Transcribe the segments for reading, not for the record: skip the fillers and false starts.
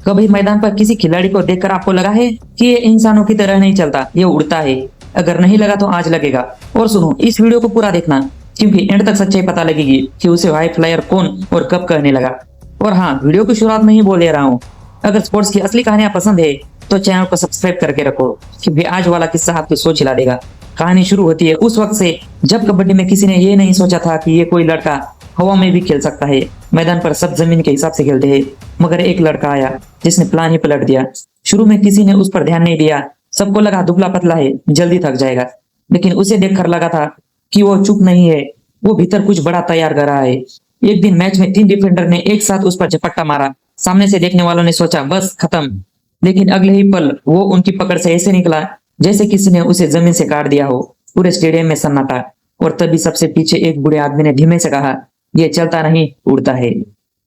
कभी मैदान पर किसी खिलाड़ी को देखकर आपको लगा है कि ये इंसानों की तरह नहीं चलता, ये उड़ता है? अगर नहीं लगा तो आज लगेगा। और सुनो, इस वीडियो को पूरा देखना, क्योंकि एंड तक सच्चाई पता लगेगी कि उसे हाई फ्लायर कौन और कब कहने लगा। और हाँ, वीडियो की शुरुआत में ही बोल दे रहा हूँ, अगर स्पोर्ट्स की असली कहानियां पसंद है तो चैनल को सब्सक्राइब करके रखो, क्योंकि आज वाला किस्सा आपकी सोच हिला देगा। कहानी शुरू होती है उस वक्त से जब कबड्डी में किसी ने ये नहीं सोचा था कि ये कोई लड़का हवा में भी खेल सकता है। मैदान पर सब जमीन के हिसाब से खेलते हैं, मगर एक लड़का आया जिसने प्लान ही पलट दिया। शुरू में किसी ने उस पर ध्यान नहीं दिया, सबको लगा दुबला पतला है, जल्दी थक जाएगा। लेकिन उसे देखकर लगा था कि वो चुप नहीं है, वो भीतर कुछ बड़ा तैयार कर रहा है। एक दिन मैच में 3 डिफेंडर ने एक साथ उस पर झपट्टा मारा। सामने से देखने वालों ने सोचा बस खत्म, लेकिन अगले ही पल वो उनकी पकड़ से ऐसे निकला जैसे किसी ने उसे जमीन से काट दिया हो। पूरे स्टेडियम में सन्नाटा, और तभी सबसे पीछे एक बूढ़े आदमी ने धीमे से कहा, ये चलता नहीं उड़ता है।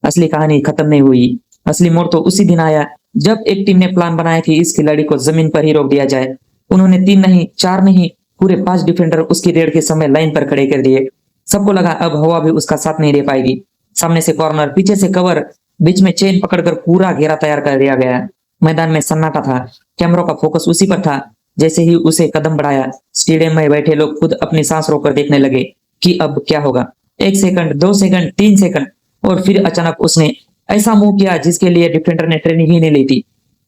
असली कहानी खत्म नहीं हुई। असली मोड़ तो उसी दिन आया जब एक टीम ने प्लान बनाया कि इस खिलाड़ी को जमीन पर ही रोक दिया जाए। उन्होंने 3 नहीं, 4 नहीं, पूरे 5 डिफेंडर उसकी रेड के समय लाइन पर खड़े कर दिए। सबको लगा अब हवा भी उसका साथ नहीं दे पाएगी। सामने से कॉर्नर, पीछे से कवर, बीच में चेन पकड़कर पूरा घेरा तैयार कर दिया गया। मैदान में सन्नाटा था, कैमरों का फोकस उसी पर था। जैसे ही उसे कदम बढ़ाया, स्टेडियम में बैठे लोग खुद अपनी सांस रोककर देखने लगे कि अब क्या होगा। 1 सेकंड, 2 सेकंड, 3 सेकंड, और फिर अचानक उसने ऐसा मूव किया जिसके लिए डिफेंडर ने ट्रेनिंग ही नहीं ली थी।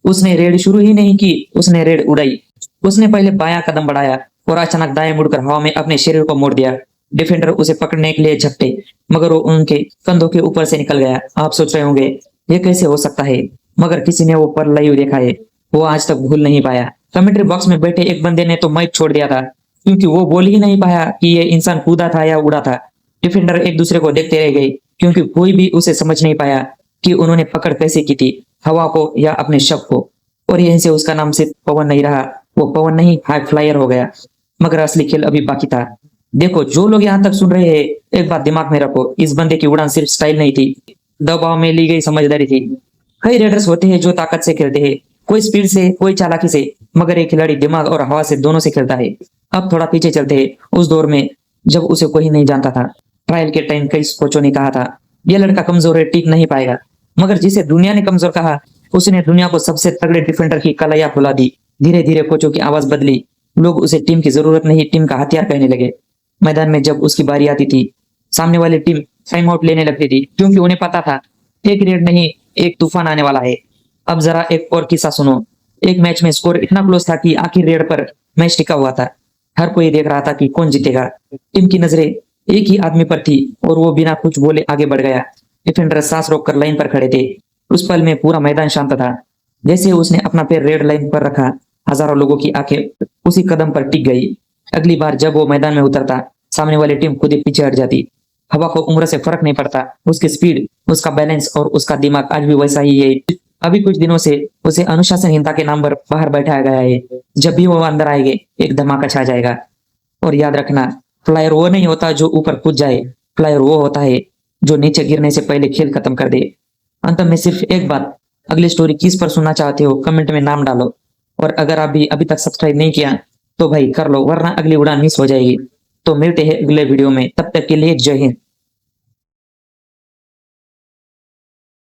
उसने रेड शुरू ही नहीं की, उसने रेड उड़ाई। उसने पहले बायां कदम बढ़ाया और अचानक दाएं मुड़कर हवा में अपने शरीर को मोड़ दिया। डिफेंडर उसे पकड़ने के लिए झपटे, मगर वो उनके कंधों के ऊपर से निकल गया। आप सोच रहे होंगे ये कैसे हो सकता है, मगर किसी ने वो पल लाइव देखा है, वो आज तक भूल नहीं पाया। कमेंट्री बॉक्स में बैठे एक बंदे ने तो माइक छोड़ दिया था, क्योंकि वो बोल ही नहीं पाया कि ये इंसान कूदा था या उड़ा था। डिफेंडर एक दूसरे को देखते रह गए, क्योंकि कोई भी उसे समझ नहीं पाया कि उन्होंने पकड़ कैसे की थी, हवा को या अपने शव को। और यहीं से उसका नाम सिर्फ पवन नहीं रहा, वो पवन नहीं, हाई फ्लायर हो गया। मगर असली खेल अभी बाकी था। देखो, जो लोग यहाँ तक सुन रहे हैं, एक बात दिमाग में रखो, इस बंदे की उड़ान सिर्फ स्टाइल नहीं थी, दबाव में ली गई समझदारी थी। कई रेडर्स होते हैं जो ताकत से खेलते हैं, कोई स्पीड से, कोई चालाकी से, मगर एक खिलाड़ी दिमाग और हवा से दोनों से खेलता है। अब थोड़ा पीछे चलते हैं, उस दौर में जब उसे कोई नहीं जानता था। ट्रायल के टाइम कई कोचों ने कहा था यह लड़का कमजोर है, टिक नहीं पाएगा। मगर जिसे दुनिया ने कमजोर कहा, उसने दुनिया को सबसे तगड़े डिफेंडर की कलाइयां खुला दी। धीरे धीरे कोचों की आवाज बदली, लोग उसे टीम की जरूरत नहीं, टीम का हथियार कहने लगे। मैदान में जब उसकी बारी आती थी, सामने वाली टीम टाइम आउट लेने लगती थी, क्योंकि उन्हें पता था एक रेड नहीं, एक तूफान आने वाला है। अब जरा एक और किस्सा सुनो। एक मैच में स्कोर इतना क्लोज था कि आखिर रेड पर मैच टिका हुआ था। हर कोई देख रहा था कि कौन जीतेगा। टीम की नजरें एक ही आदमी पर थी और वो बिना कुछ बोले आगे बढ़ गया। डिफेंडर सांस रोककर लाइन पर खड़े थे। उस पल में पूरा मैदान शांत था। जैसे उसने अपना पैर रेड लाइन पर रखा, हजारों लोगों की आंखें उसी कदम पर टिक गई। अगली बार जब वो मैदान में उतरता, सामने वाली टीम खुद ही पीछे हट जाती। हवा को उम्र से फर्क नहीं पड़ता, उसकी स्पीड, उसका बैलेंस और उसका दिमाग आज भी वैसा ही है। अभी कुछ दिनों से उसे अनुशासनहीनता के नाम पर बाहर बैठाया गया है। जब भी वो अंदर आएंगे, एक धमाका छा जाएगा। और याद रखना, फ्लायर वो नहीं होता जो ऊपर कूद जाए, फ्लायर वो होता है जो नीचे गिरने से पहले खेल खत्म कर दे। अंत में सिर्फ एक बात, अगली स्टोरी किस पर सुनना चाहते हो कमेंट में नाम डालो। और अगर अभी तक सब्सक्राइब नहीं किया तो भाई कर लो, वरना अगली उड़ान मिस हो जाएगी। तो मिलते हैं अगले वीडियो में, तब तक के लिए जय हिंद।